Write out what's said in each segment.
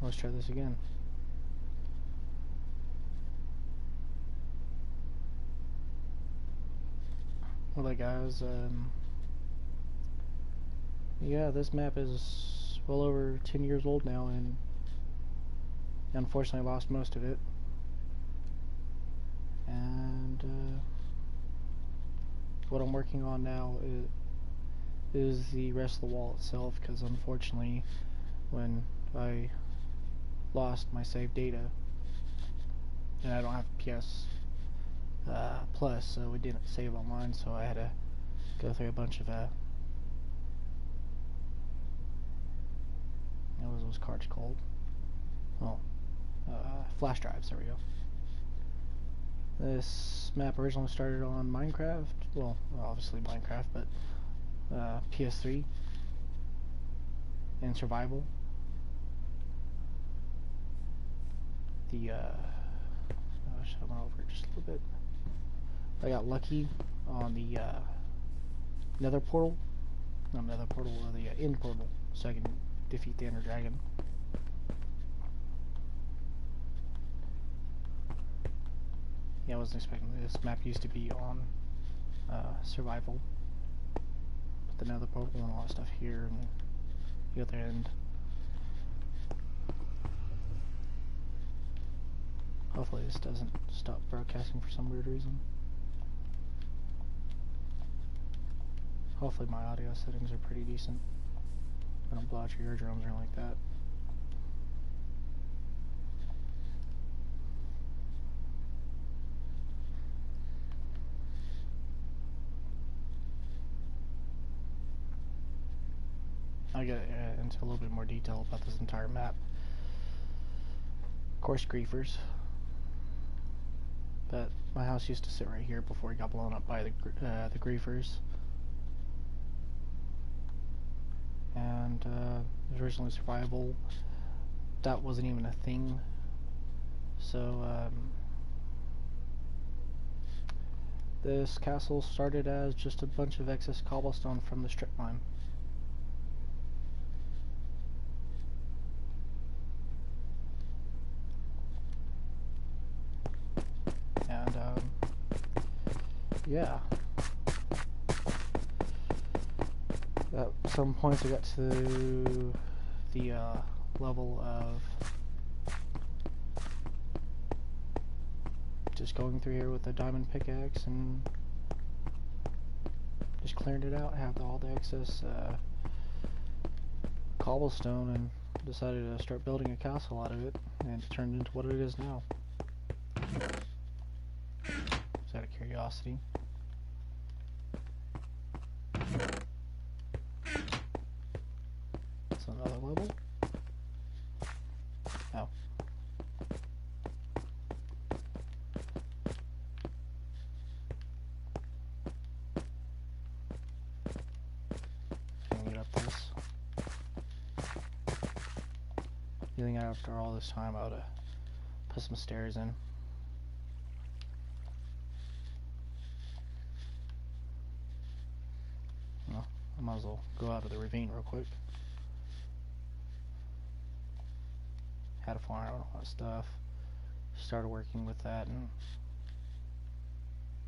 let's try this again. Alright guys, yeah, this map is well over 10 years old now, and unfortunately lost most of it. And what I'm working on now is the rest of the wall itself, because unfortunately when I lost my save data, and I don't have PS Plus, so it didn't save online, so I had to go through a bunch of what was those cards called? Oh, flash drives. There we go. This map originally started on Minecraft. Well, obviously Minecraft, but PS3 and survival. The gosh, I went over it just a little bit. I got lucky on the nether portal. Not nether portal, the end portal, so I can defeat the Ender Dragon. Yeah, I wasn't expecting this. Map used to be on survival, but the nether portal and all that stuff here, and the other end. Hopefully this doesn't stop broadcasting for some weird reason. Hopefully my audio settings are pretty decent. I don't blow out your eardrums or anything like that. I'll get into a little bit more detail about this entire map. Of course, griefers. But my house used to sit right here before it got blown up by the griefers. And it was originally survival. That wasn't even a thing. So this castle started as just a bunch of excess cobblestone from the strip mine. And yeah. At some points I got to the level of just going through here with a diamond pickaxe and just clearing it out, have all the excess cobblestone, and decided to start building a castle out of it, and it turned into what it is now. Just out of curiosity. That's another level. Oh. Can we get up this? You think after all this time I would have put some stairs in? Well, I might as well go out of the ravine real quick. Had a farm and all that stuff. Started working with that and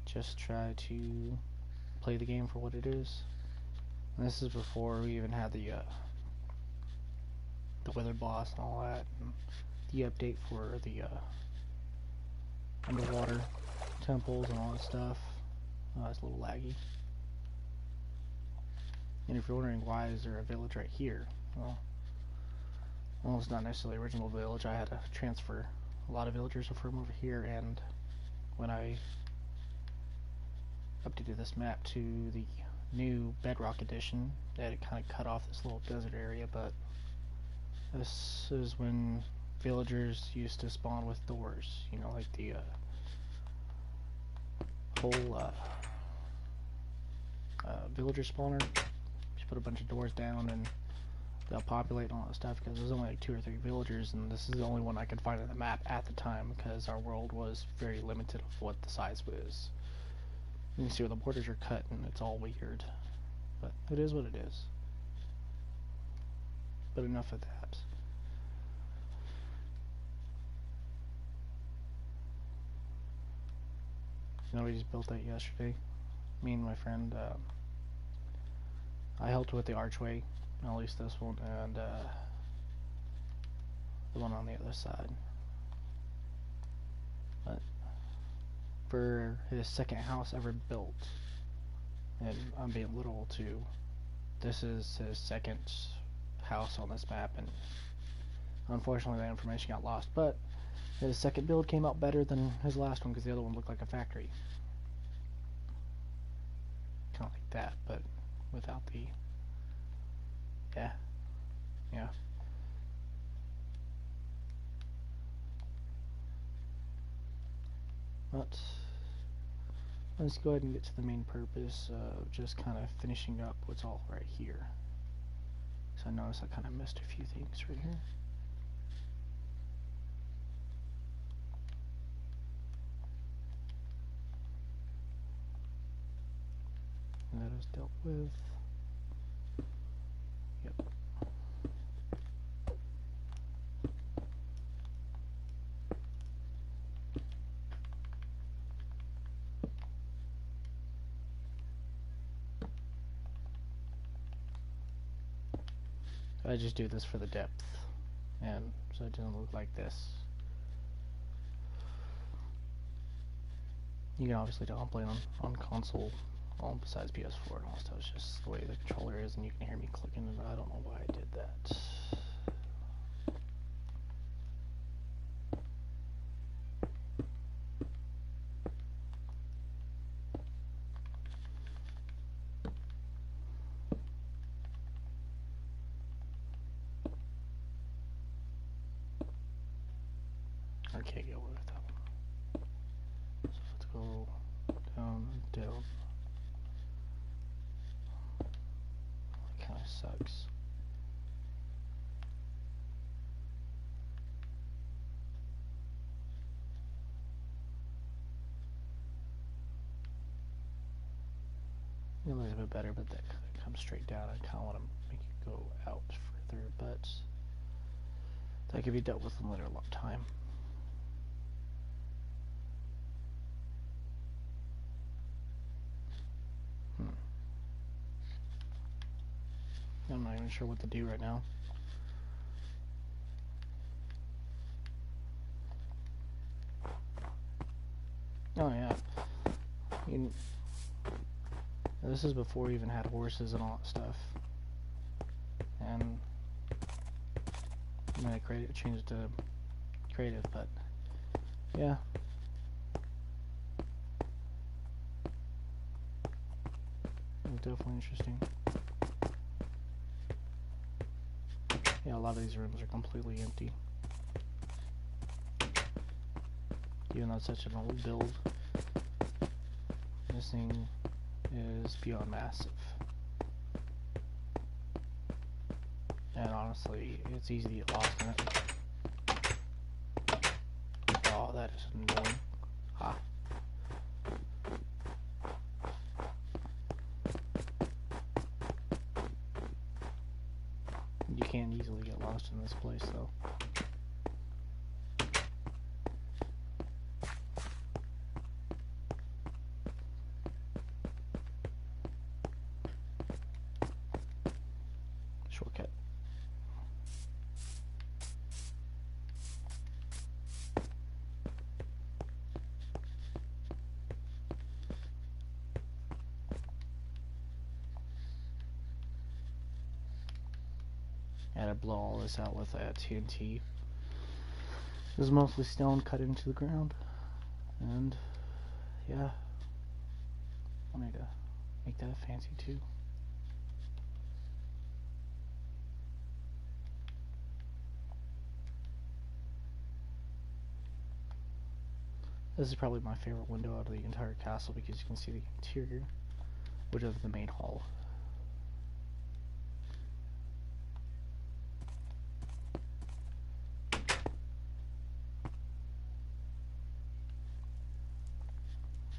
just try to play the game for what it is. And this is before we even had the weather boss and all that, and the update for the underwater temples and all that stuff. It's a little laggy. And if you're wondering why is there a village right here, well, it's not necessarily the original village. I had to transfer a lot of villagers from over here, and when I updated this map to the new Bedrock edition, that it kind of cut off this little desert area. But this is when villagers used to spawn with doors, you know, like the whole villager spawner. Just put a bunch of doors down and they'll populate and all that stuff, because there's only like 2 or 3 villagers, and this is the only one I could find on the map at the time, because our world was very limited of what the size was. You can see where the borders are cut and it's all weird, but it is what it is. But enough of that. You know, we just built that yesterday. Me and my friend, I helped with the archway, at least this one, and the one on the other side. But for his second house ever built, and I'm being literal too, this is his second house on this map, and unfortunately that information got lost, but his second build came out better than his last one because the other one looked like a factory. Kind of like that, but without the... yeah. But let's go ahead and get to the main purpose of just kind of finishing up what's all right here. So I noticed I kind of missed a few things right here. And that is dealt with. Yep. I just do this for the depth, and so it doesn't look like this. You can obviously tell I'm playing on console, all besides PS4 and all stuff. It's just the way the controller is, and you can hear me clicking, and I don't know why I did that. I can't get away with that one. So let's go down, down. That kind of sucks. It looks a bit better, but that kind of comes straight down. I kind of want to make it go out further, but that could be dealt with in later time. I'm not even sure what to do right now. Oh yeah. This is before we even had horses and all that stuff. And I'm gonna change it to creative, but yeah. It's definitely interesting. Yeah, a lot of these rooms are completely empty. Even though it's such an old build, this thing is beyond massive. And honestly, it's easy to get lost in it. Oh, that is annoying. Ah. You can't easily get lost in this place, though. Shortcut. And I blow all this out with TNT. This is mostly stone cut into the ground. And yeah, I need to make that fancy too. This is probably my favorite window out of the entire castle because you can see the interior, which is the main hall.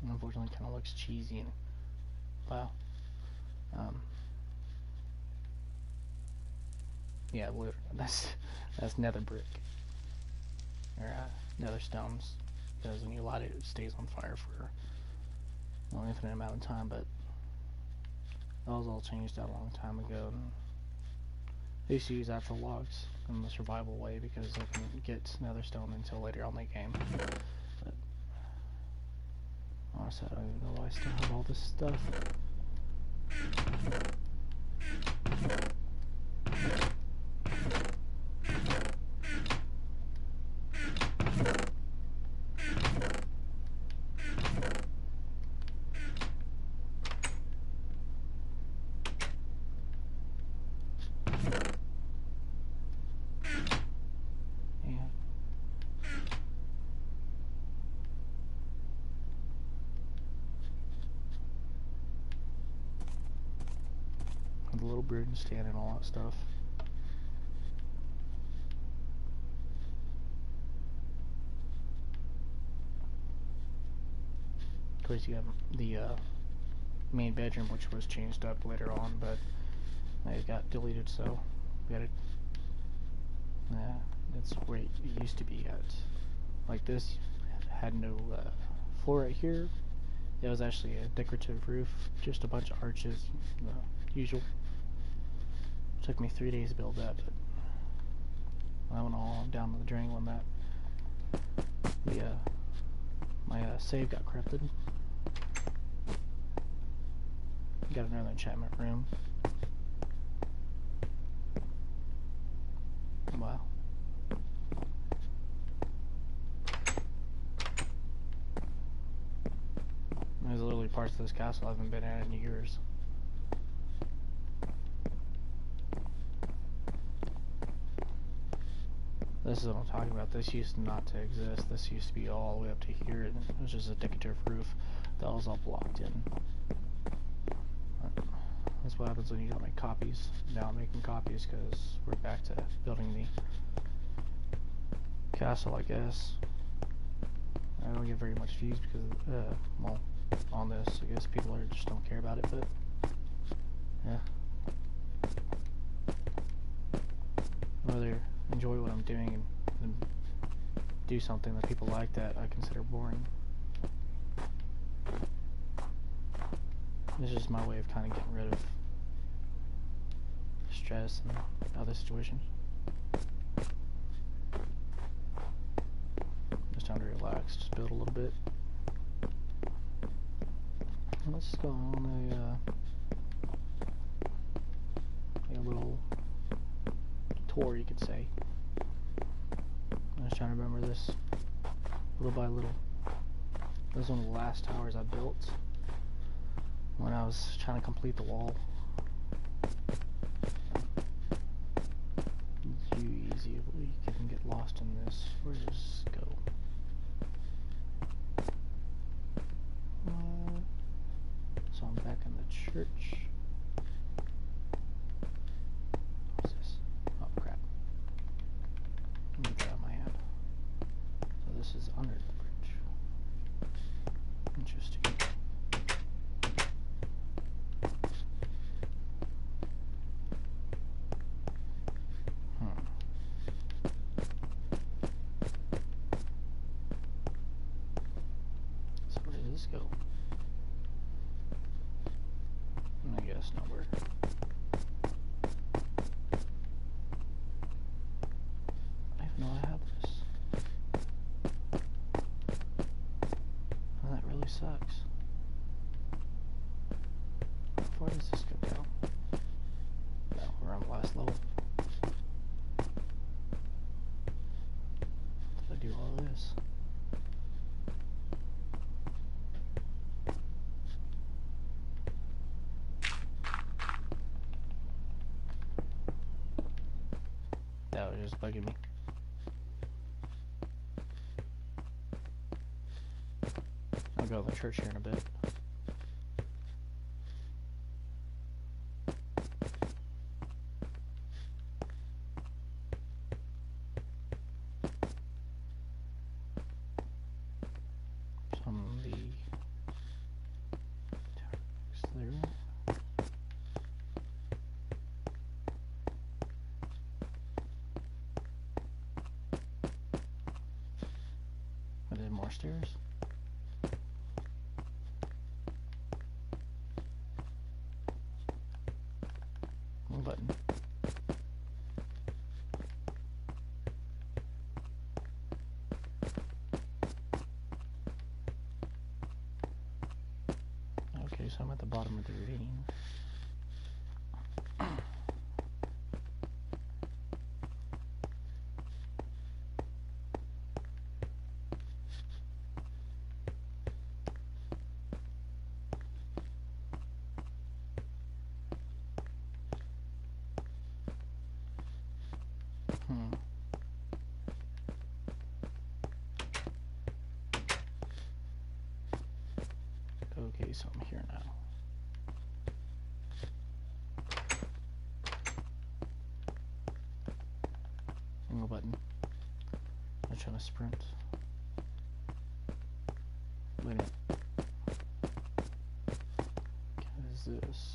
And unfortunately, it kind of looks cheesy and wow. Yeah, that's nether brick or nether stones. Because when you light it, it stays on fire for well, infinite amount of time, but that was all changed out a long time ago. And they used to use that for logs in the survival way because they can get Netherstone until later on in the game. But honestly, I don't even know why I still have all this stuff. The little brewing stand and all that stuff. Of course, you have the main bedroom, which was changed up later on, but it got deleted, so we got it. Yeah, that's where it used to be at. Like this, had no floor right here. It was actually a decorative roof, just a bunch of arches, usual. Took me 3 days to build that, but I went all down to the drain when that my save got corrupted. Got another enchantment room. Wow. There's literally parts of this castle I haven't been in years. This is what I'm talking about. This used not to exist. This used to be all the way up to here, and it was just a decorative roof that was all blocked in. That's what happens when you don't make copies. Now I'm making copies because we're back to building the castle, I guess. I don't get very much views because, well, on this. I guess people just don't care about it, but yeah. I'd rather enjoy what I'm doing and do something that people like that I consider boring. This is just my way of kind of getting rid of stress and other situations. Just time to relax, just build a little bit. Let's just go on a little tour, you could say. I was trying to remember this little by little. This was one of the last towers I built when I was trying to complete the wall. You easily can get lost in this. Where does this go? So I'm back in the church. What's this? Oh crap. Let me grab my hand. So this is under the bridge. Interesting. So where does this go? I guess nowhere. I even know I have this. Oh, that really sucks. How far does this go down? No, we're on the last level. Did I do all this? That was just bugging me. I'll go to the church here in a bit. From the text there. I did more stairs. Button. Okay, so I'm at the bottom of the ravine. Okay, so I'm here now. Angle button. I'm trying to sprint. Wait a minute. What is this?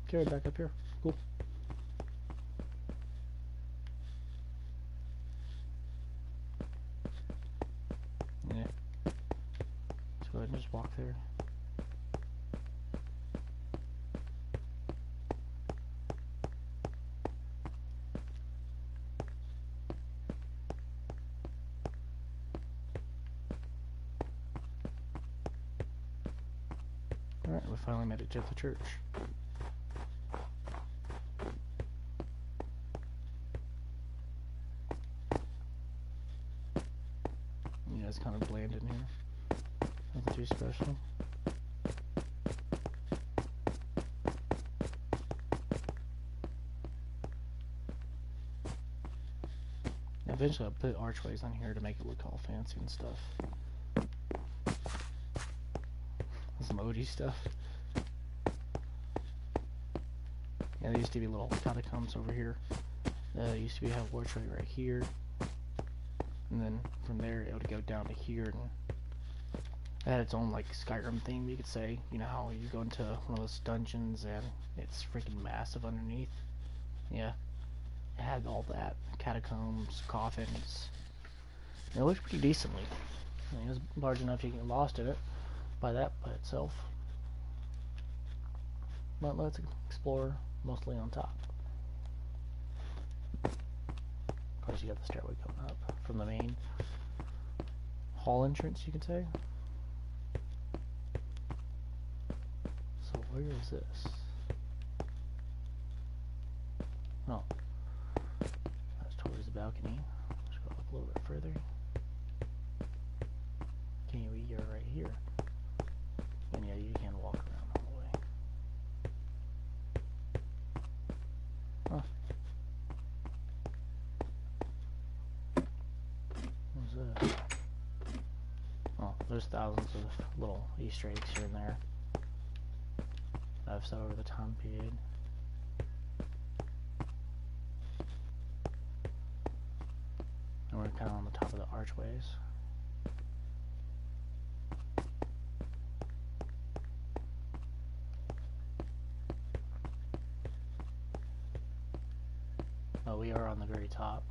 Okay, back up here. Cool. Yeah. Let's go ahead and just walk there. Alright, we finally made it to the church. Yeah, it's kind of bland in here. Nothing too special. Eventually I'll put archways on here to make it look all fancy and stuff. Some OD stuff. Yeah, there used to be little catacombs over here. There used to be a archway right here. And then from there it would go down to here, and it had its own like Skyrim theme, you could say. You know how you go into one of those dungeons and it's freaking massive underneath? Yeah. It had all that. Catacombs, coffins. And it looked pretty decently. I mean, it was large enough you can get lost in it by itself. But let's explore mostly on top. Of course, you got the stairway going up from the main hall entrance, you could say. So where is this? Oh, that's towards the balcony. Let's go up a little bit further. Can you eat? You're right here. And yeah, you can walk around all the way. Huh. What's that? Oh, there's thousands of little Easter eggs here and there I've saw over the time period. And we're kind of on the top of the archways. Oh, we are on the very top.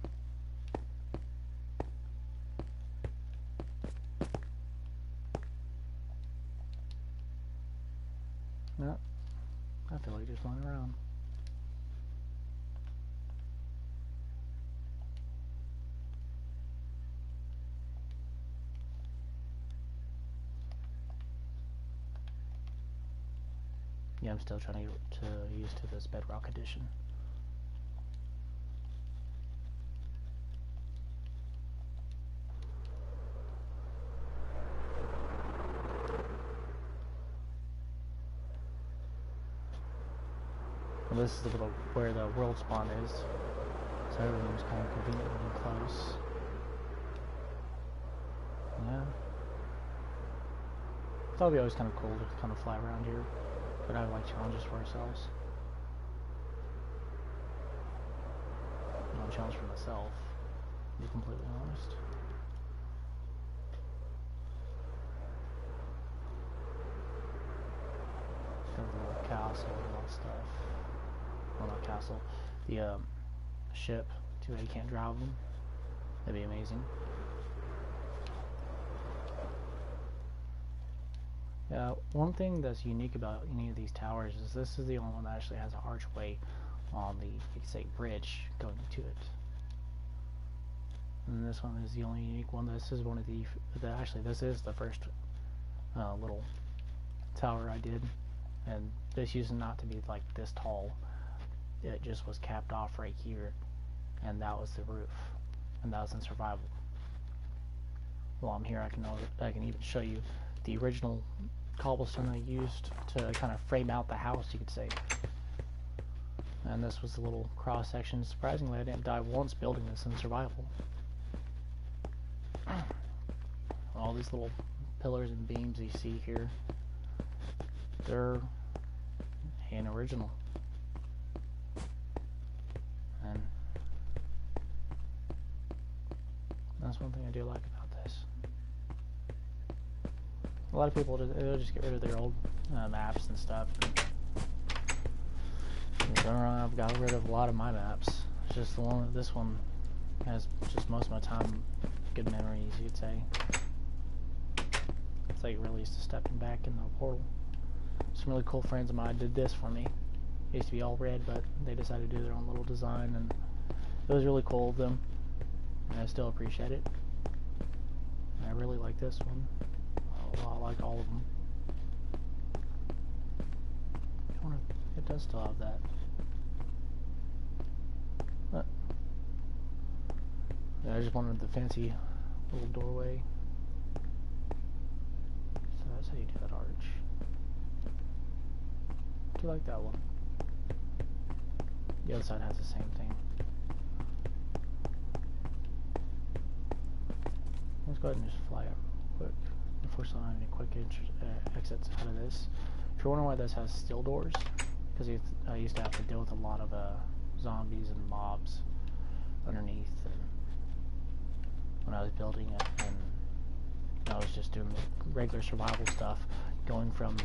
Yep. I feel like just running around. Yeah, I'm still trying to get used to this Bedrock edition. Well, this is the little where the world spawn is, so everything's kind of conveniently close. Yeah. I thought it'd be always kind of cool to kind of fly around here, but I like challenges for ourselves. No challenge for myself, to be completely honest. the castle and all that stuff. Well, not castle, the ship. Too bad you can't drive them. That'd be amazing. Yeah, one thing that's unique about any of these towers is this is the only one that actually has an archway on the, you could say, bridge going to it. And this one is the only unique one. This is one of actually this is the first little tower I did, and this used not to be like this tall. It just was capped off right here, and that was the roof, and that was in survival. While I'm here, I can even show you the original cobblestone I used to kind of frame out the house, you could say. And this was the little cross section. Surprisingly, I didn't die once building this in survival. All these little pillars and beams you see here, they're an original. And that's one thing I do like about this. A lot of people they'll just get rid of their old maps and stuff. I've got rid of a lot of my maps. It's just this one has just most of my time good memories, you'd say. It's like really used to stepping back in the portal. Some really cool friends of mine did this for me. It used to be all red, but they decided to do their own little design, and it was really cool of them. And I still appreciate it. I really like this one. I like all of them. I wonder if it does still have that. But yeah, I just wanted the fancy little doorway. So that's how you do that arch. I do like that one. The other side has the same thing. Let's go ahead and just fly up real quick. Unfortunately, I don't have any quick exits out of this. If you're wondering why this has steel doors, because I used to have to deal with a lot of zombies and mobs underneath, and when I was building it, and I was just doing the regular survival stuff, going from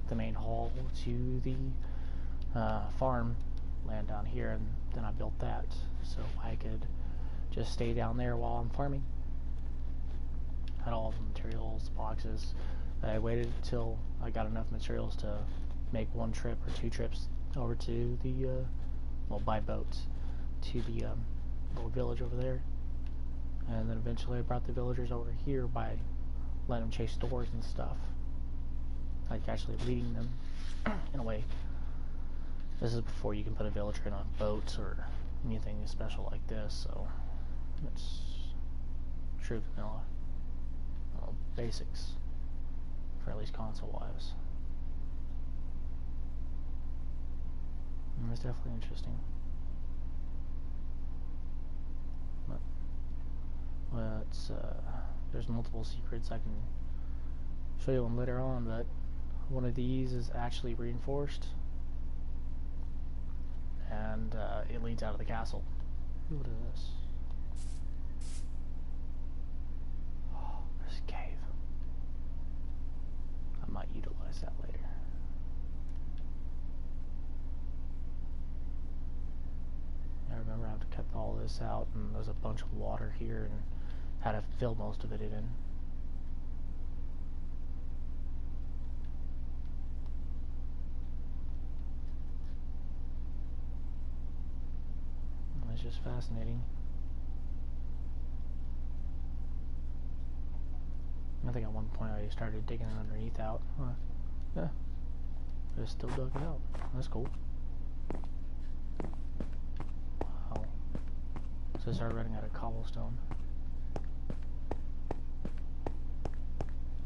the main hall to the farm land down here, and then I built that so I could just stay down there while I'm farming. Had all the materials, boxes. I waited until I got enough materials to make one trip or two trips over to the, well, by boat to the little village over there. And then eventually I brought the villagers over here by letting them chase doors and stuff. Like actually leading them in a way. This is before you can put a villager in a boat or anything special like this, so it's true vanilla. Well, basics, for at least console-wise. It's definitely interesting. But there's multiple secrets I can show you one later on, but one of these is actually reinforced, and it leads out of the castle. What is this? Oh, there's a cave. I might utilize that later. I remember I had to cut all this out, and there's a bunch of water here, and had to fill most of it in. It's just fascinating. I think at one point I started digging it underneath out. Yeah, I just still dug it out. That's cool. Wow. So I started running out of cobblestone.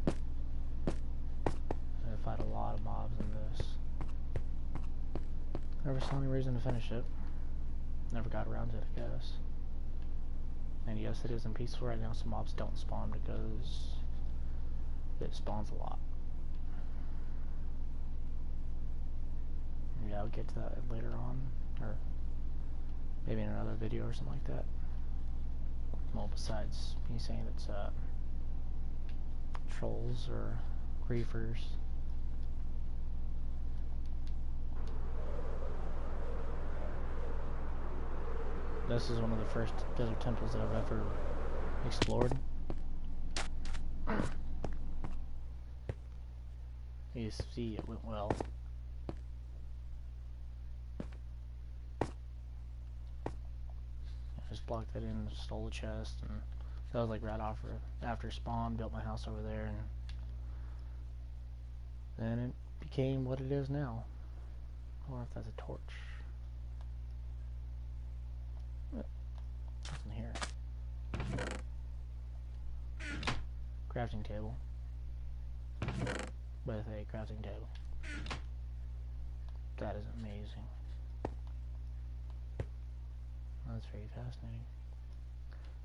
I fight a lot of mobs in this. Never saw any reason to finish it. Never got around to it, I guess. And yes, it isn't peaceful right now, so mobs don't spawn because it spawns a lot. Yeah, I'll get to that later on, or maybe in another video or something like that. Well, besides me saying it's trolls or griefers. This is one of the first desert temples that I've ever explored. You see, it went well. I just blocked that in, stole the chest, and that was like right after spawn. Built my house over there, and then it became what it is now. I wonder if that's a torch. Nothing here. Crafting table. With a crafting table. That is amazing. That's very fascinating.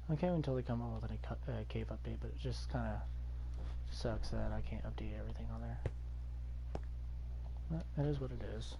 I can't wait until they come up with a cave update, but it just kind of sucks that I can't update everything on there. But that is what it is.